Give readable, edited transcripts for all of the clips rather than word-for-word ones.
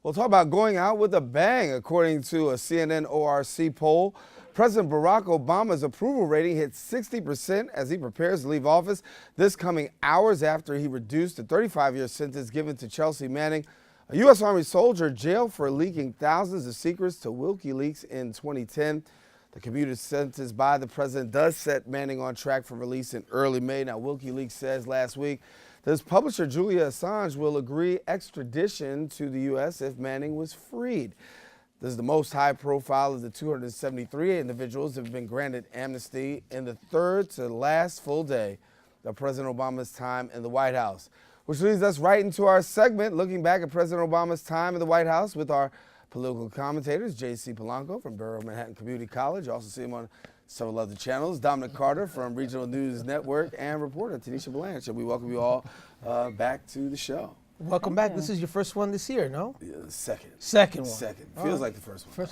We'll talk about going out with a bang. According to a CNN ORC poll, President Barack Obama's approval rating hit 60% as he prepares to leave office, this coming hours after he reduced the 35-year sentence given to Chelsea Manning, a U.S. Army soldier jailed for leaking thousands of secrets to WikiLeaks in 2010. The commuted sentence by the president does set Manning on track for release in early May. Now, WikiLeaks says last week that his publisher Julia Assange will agree extradition to the U.S. if Manning was freed. This is the most high profile of the 273 individuals that have been granted amnesty in the third to last full day of President Obama's time in the White House. Which leads us right into our segment, looking back at President Obama's time in the White House with our political commentators, J.C. Polanco from Borough Manhattan Community College. You also see him on several other channels. Dominic Carter from Regional News Network and reporter Tanisha Blanchard. We welcome you all back to the show. Welcome back. This is your first one this year, no? Yeah, second. Second one. Second. Feels like the first one.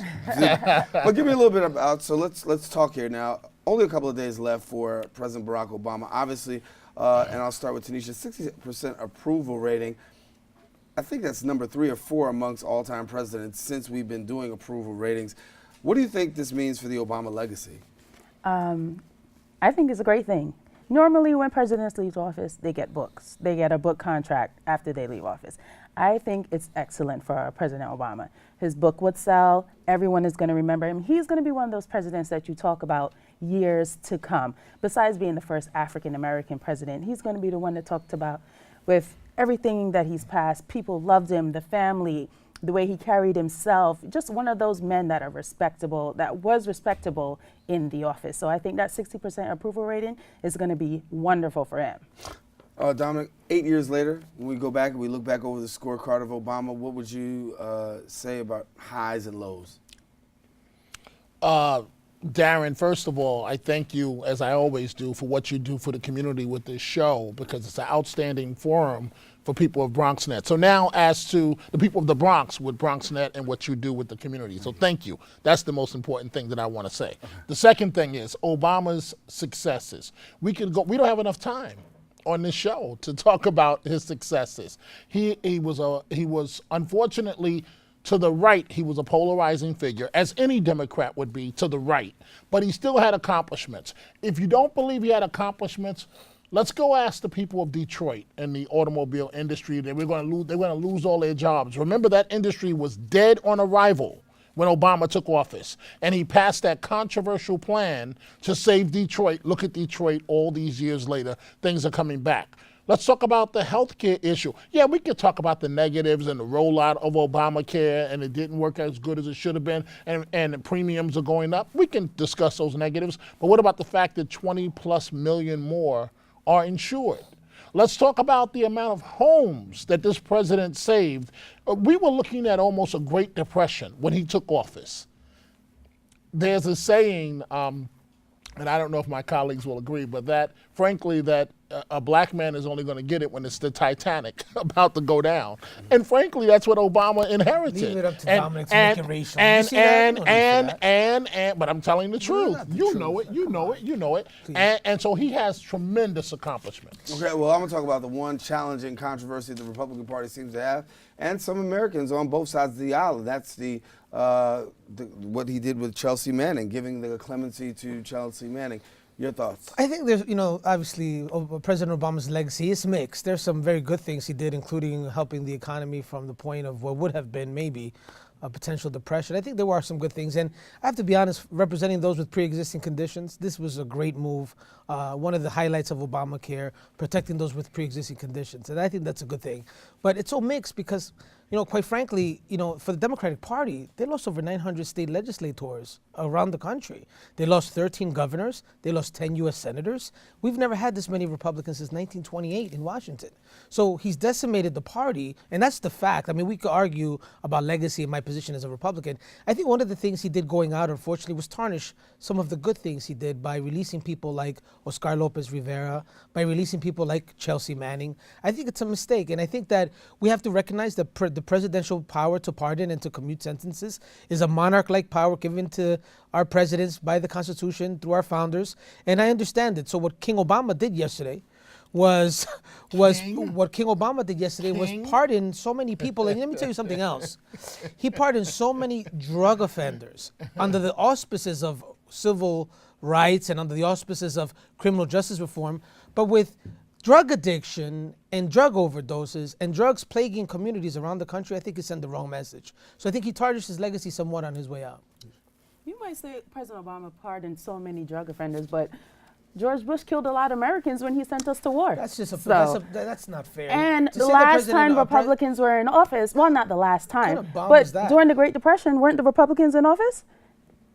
But give me a little bit about, so let's talk here now. Only a couple of days left for President Barack Obama. Obviously, and I'll start with Tanisha, 60% approval rating. I think that's number 3 or 4 amongst all-time presidents since we've been doing approval ratings. What do you think this means for the Obama legacy? I think it's a great thing. Normally when presidents leave office, they get books. They get a book contract after they leave office. I think it's excellent for President Obama. His book would sell. Everyone is going to remember him. He's going to be one of those presidents that you talk about years to come. Besides being the first African-American president, he's going to be the one that talked about with everything that he's passed. People loved him, the family, the way he carried himself, just one of those men that are respectable, that was respectable in the office. So I think that 60% approval rating is going to be wonderful for him. Dominic, 8 years later, when we go back and we look back over the scorecard of Obama, what would you say about highs and lows? Darren, first of all, I thank you, as I always do, for what you do for the community with this show, because it's an outstanding forum for people of BronxNet. So now as to the people of the Bronx with BronxNet and what you do with the community. So thank you. That's the most important thing that I want to say. The second thing is Obama's successes. We don't have enough time on this show to talk about his successes. He was unfortunately to the right. He was a polarizing figure, as any Democrat would be to the right, but he still had accomplishments. If you don't believe he had accomplishments, let's go ask the people of Detroit and the automobile industry that they're going to lose all their jobs. Remember, that industry was dead on arrival when Obama took office, and he passed that controversial plan to save Detroit. Look at Detroit all these years later. Things are coming back. Let's talk about the healthcare issue. Yeah, we could talk about the negatives and the rollout of Obamacare, and it didn't work as good as it should have been, and the premiums are going up. We can discuss those negatives, but what about the fact that 20+ million more are insured? Let's talk about the amount of homes that this president saved. We were looking at almost a Great Depression when he took office. There's a saying, and I don't know if my colleagues will agree, but that, frankly, that a black man is only going to get it when it's the Titanic about to go down. And frankly, that's what Obama inherited. Leave it up to Dominic to make it racial. But I'm telling the truth. You know it. And so he has tremendous accomplishments. Okay, well, I'm going to talk about the one challenging controversy the Republican Party seems to have, and some Americans on both sides of the aisle. That's what he did with Chelsea Manning, giving the clemency to Chelsea Manning. Your thoughts? I think there's, obviously President Obama's legacy is mixed. There's some very good things he did, including helping the economy from the point of what would have been maybe a potential depression. I think there were some good things. And I have to be honest, representing those with pre-existing conditions, this was a great move. One of the highlights of Obamacare, protecting those with pre-existing conditions. And I think that's a good thing. But it's so mixed because, quite frankly, for the Democratic Party, they lost over 900 state legislators around the country. They lost 13 governors. They lost 10 U.S. senators. We've never had this many Republicans since 1928 in Washington. So he's decimated the party, and that's the fact. I mean, we could argue about legacy and my position as a Republican. I think one of the things he did going out, unfortunately, was tarnish some of the good things he did by releasing people like Oscar Lopez Rivera, by releasing people like Chelsea Manning. I think it's a mistake, and I think that we have to recognize that the presidential power to pardon and to commute sentences is a monarch-like power given to our presidents by the Constitution through our founders, and I understand it. So what King Obama did yesterday was was King? what King Obama did yesterday King? was pardon so many people. And let me tell you something else. He pardoned so many drug offenders under the auspices of civil rights and under the auspices of criminal justice reform. But with drug addiction and drug overdoses and drugs plaguing communities around the country, I think it sent the wrong message. So I think he tarnished his legacy somewhat on his way out. You might say President Obama pardoned so many drug offenders, but George Bush killed a lot of Americans when he sent us to war. That's just So- that's not fair. And To the say that last President- time Republicans were in office, well, not the last time, kind of bomb but is that? during the Great Depression, weren't the Republicans in office?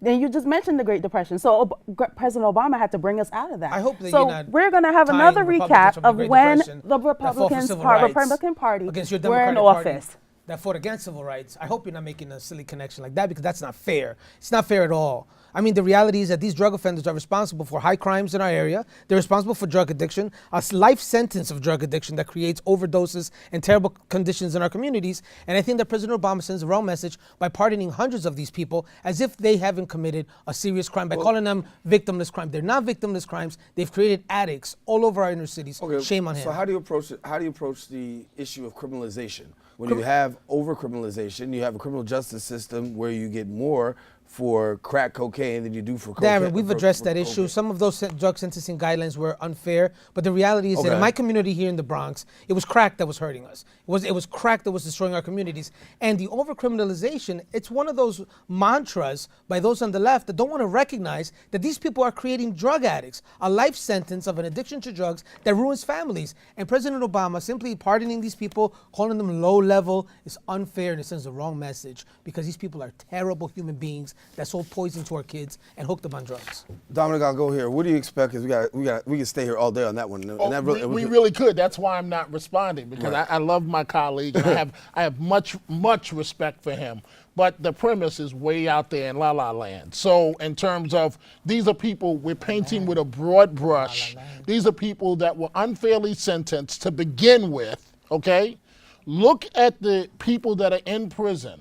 Then you just mentioned the Great Depression. So President Obama had to bring us out of that. I hope that so you're not we're going to have tying another Republicans recap from the of Great when Depression the that fought for Republican civil rights Party against your were in Democratic Party office. that fought against civil rights. I hope you're not making a silly connection like that, because that's not fair. It's not fair at all. I mean, the reality is that these drug offenders are responsible for high crimes in our area. They're responsible for drug addiction, a life sentence of drug addiction that creates overdoses and terrible conditions in our communities. And I think that President Obama sends the wrong message by pardoning hundreds of these people as if they haven't committed a serious crime, by calling them victimless crimes. They're not victimless crimes. They've created addicts all over our inner cities. Shame on him. So how do you approach it? How do you approach the issue of criminalization? When you have over-criminalization, you have a criminal justice system where you get more for crack cocaine than you do for cocaine. Darren, we've addressed that issue. Some of those drug sentencing guidelines were unfair, but the reality is that in my community here in the Bronx, it was crack that was hurting us. It was crack that was destroying our communities. And the overcriminalization, it's one of those mantras by those on the left that don't want to recognize that these people are creating drug addicts, a life sentence of an addiction to drugs that ruins families. And President Obama simply pardoning these people, calling them low level, is unfair, and it sends the wrong message, because these people are terrible human beings that sold poison to our kids and hooked them on drugs. Dominic, I'll go here. What do you expect? Because we can stay here all day on that one. Oh, And that we really could. That's why I'm not responding, because I love my colleague and I have much respect for him. But the premise is way out there in La La Land. So in terms of, these are people we're painting with a broad brush. These are people that were unfairly sentenced to begin with, okay? Look at the people that are in prison.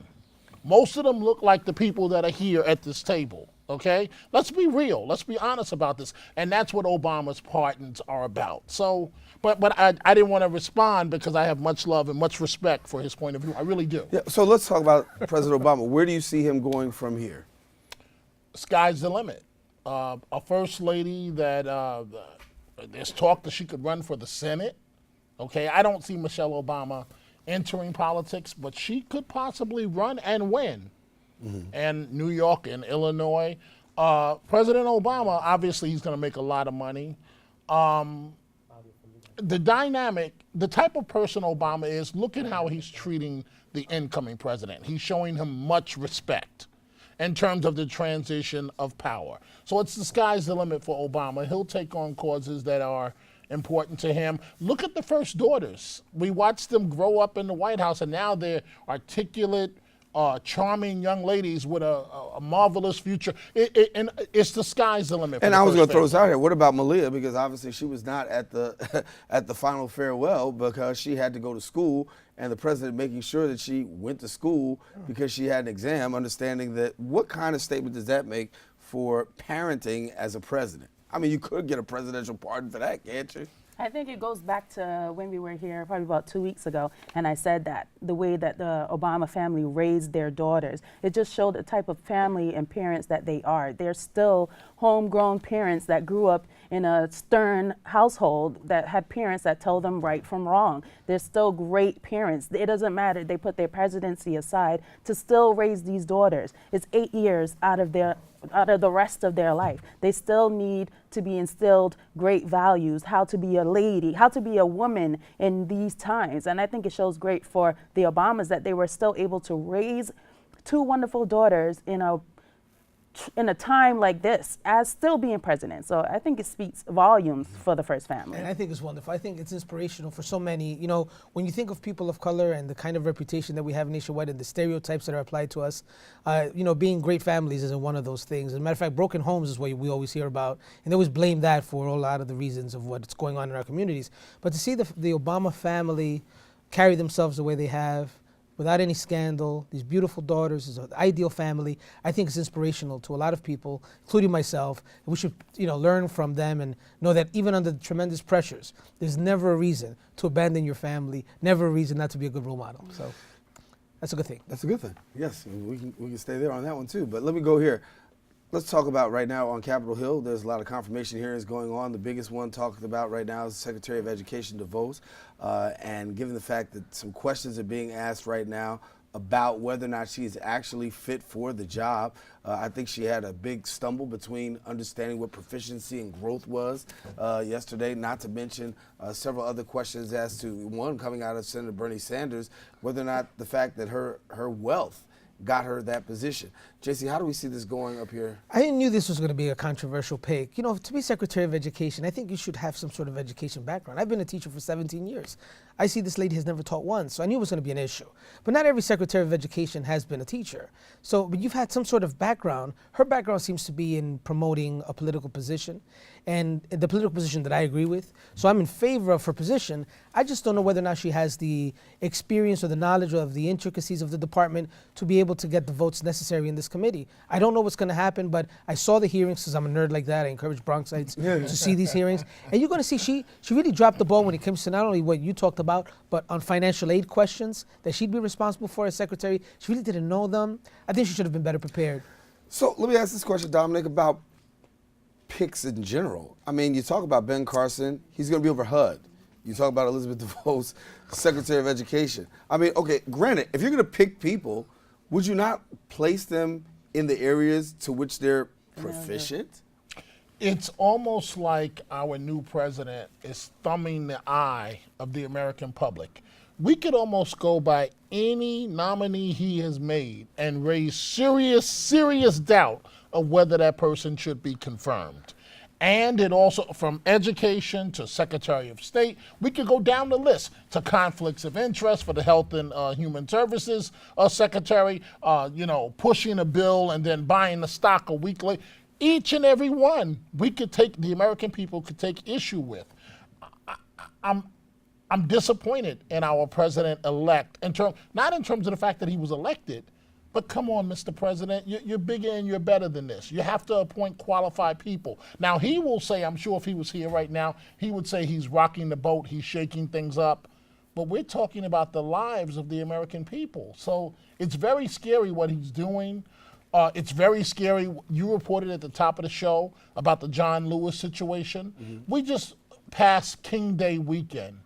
Most of them look like the people that are here at this table, okay? Let's be real. Let's be honest about this. And that's what Obama's pardons are about. So, but I didn't want to respond because I have much love and much respect for his point of view. I really do. Yeah, so let's talk about President Obama. Where do you see him going from here? Sky's the limit. A first lady that there's talk that she could run for the Senate, okay? I don't see Michelle Obama entering politics, but she could possibly run and win. And New York and Illinois. President Obama, obviously he's going to make a lot of money. The dynamic, the type of person Obama is, look at how he's treating the incoming president. He's showing him much respect in terms of the transition of power. So it's the sky's the limit for Obama. He'll take on causes that are important to him. Look at the first daughters. We watched them grow up in the White House, and now they're articulate, charming young ladies with a marvelous future. And it's the sky's the limit. And I was going to throw this out here. What about Malia? Because obviously she was not at the at the final farewell because she had to go to school, and the president making sure that she went to school because she had an exam, understanding that. What kind of statement does that make for parenting as a president? I mean, you could get a presidential pardon for that, can't you? I think it goes back to when we were here probably about 2 weeks ago, and I said that the way that the Obama family raised their daughters, it just showed the type of family and parents that they are. They're still homegrown parents that grew up in a stern household that had parents that tell them right from wrong. They're still great parents. It doesn't matter. They put their presidency aside to still raise these daughters. It's 8 years out of the rest of their life. They still need to be instilled great values, how to be a lady, how to be a woman in these times. And I think it shows great for the Obamas that they were still able to raise two wonderful daughters in a time like this as still being president. So I think it speaks volumes for the first family. And I think it's wonderful. I think it's inspirational for so many. You know, when you think of people of color and the kind of reputation that we have nationwide and the stereotypes that are applied to us, you know, being great families isn't one of those things. As a matter of fact, broken homes is what we always hear about. And they always blame that for a lot of the reasons of what's going on in our communities. But to see the Obama family carry themselves the way they have, without any scandal, these beautiful daughters, is an ideal family. I think it's inspirational to a lot of people, including myself. We should, learn from them and know that even under tremendous pressures, there's never a reason to abandon your family, never a reason not to be a good role model. So that's a good thing. That's a good thing. Yes, we can stay there on that one too. But let me go here. Let's talk about right now on Capitol Hill. There's a lot of confirmation hearings going on. The biggest one talked about right now is Secretary of Education DeVos. And given the fact that some questions are being asked right now about whether or not she is actually fit for the job, I think she had a big stumble between understanding what proficiency and growth was yesterday, not to mention several other questions as to one coming out of Senator Bernie Sanders, whether or not the fact that her wealth got her that position. JC, how do we see this going up here? I knew this was going to be a controversial pick. To be Secretary of Education, I think you should have some sort of education background. I've been a teacher for 17 years. I see this lady has never taught once, so I knew it was going to be an issue. But not every Secretary of Education has been a teacher. But you've had some sort of background. Her background seems to be in promoting a political position, and the political position that I agree with. So I'm in favor of her position. I just don't know whether or not she has the experience or the knowledge of the intricacies of the department to be able to get the votes necessary in this committee. I don't know what's going to happen, but I saw the hearings because I'm a nerd like that. I encourage Bronxites to see these hearings. And you're going to see she really dropped the ball when it comes to not only what you talked about, but on financial aid questions that she'd be responsible for as secretary. She really didn't know them. I think she should have been better prepared. So let me ask this question, Dominic, about picks in general. I mean, you talk about Ben Carson, he's going to be over HUD. You talk about Elizabeth DeVos, Secretary of Education. I mean, okay, granted, if you're going to pick people, would you not place them in the areas to which they're proficient? It's almost like our new president is thumbing the eye of the American public. We could almost go by any nominee he has made and raise serious doubt of whether that person should be confirmed. And it also, from education to Secretary of State, we could go down the list to conflicts of interest for the Health and Human Services Secretary, pushing a bill and then buying the stock a week later. Each and every one the American people could take issue with. I'm disappointed in our president-elect, not in terms of the fact that he was elected, but come on, Mr. President, you're bigger and you're better than this. You have to appoint qualified people. Now, he will say, I'm sure if he was here right now, he would say he's rocking the boat, he's shaking things up. But we're talking about the lives of the American people. So it's very scary what he's doing. It's very scary. You reported at the top of the show about the John Lewis situation. Mm-hmm. We just passed King Day weekend.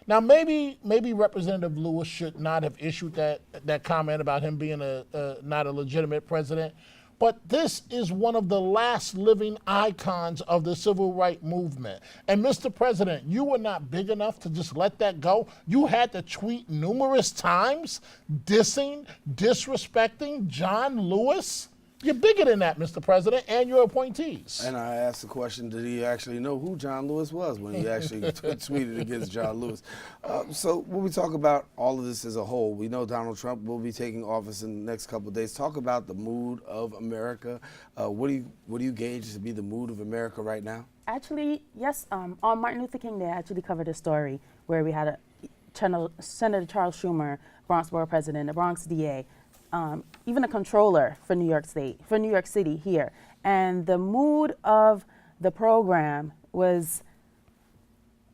Now, maybe Representative Lewis should not have issued that comment about him being not a legitimate president. But this is one of the last living icons of the civil rights movement. And Mr. President, you were not big enough to just let that go. You had to tweet numerous times disrespecting John Lewis. You're bigger than that, Mr. President, and your appointees. And I asked the question, did he actually know who John Lewis was when he actually tweeted against John Lewis? So when we talk about all of this as a whole, we know Donald Trump will be taking office in the next couple of days. Talk about the mood of America. What do you gauge to be the mood of America right now? Actually, yes. On Martin Luther King Day, I actually covered a story where we had Senator Charles Schumer, Bronx Borough President, the Bronx DA, even a controller for New York City here. And the mood of the program was,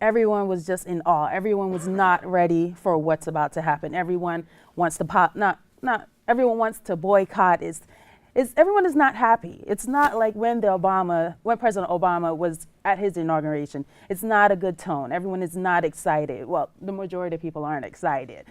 everyone was just in awe. Everyone was not ready for what's about to happen. Everyone wants to everyone wants to boycott. Everyone is not happy. It's not like when President Obama was at his inauguration. It's not a good tone. Everyone is not excited. Well, the majority of people aren't excited.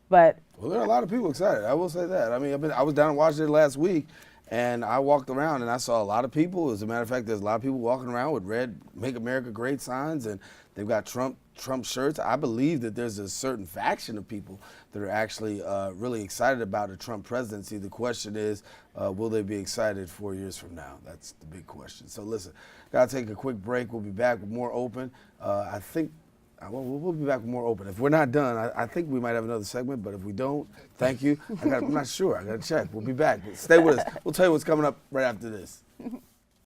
Well, there are a lot of people excited. I will say that. I mean, I was down in Washington last week, and I walked around, and I saw a lot of people. As a matter of fact, there's a lot of people walking around with red "Make America Great" signs, and they've got Trump shirts. I believe that there's a certain faction of people that are actually really excited about a Trump presidency. The question is, will they be excited 4 years from now? That's the big question. So listen, got to take a quick break. We'll be back with more open. I think. We'll be back with more open. If we're not done, I think we might have another segment, but if we don't, thank you. I'm not sure. I got to check. We'll be back. Stay with us. We'll tell you what's coming up right after this.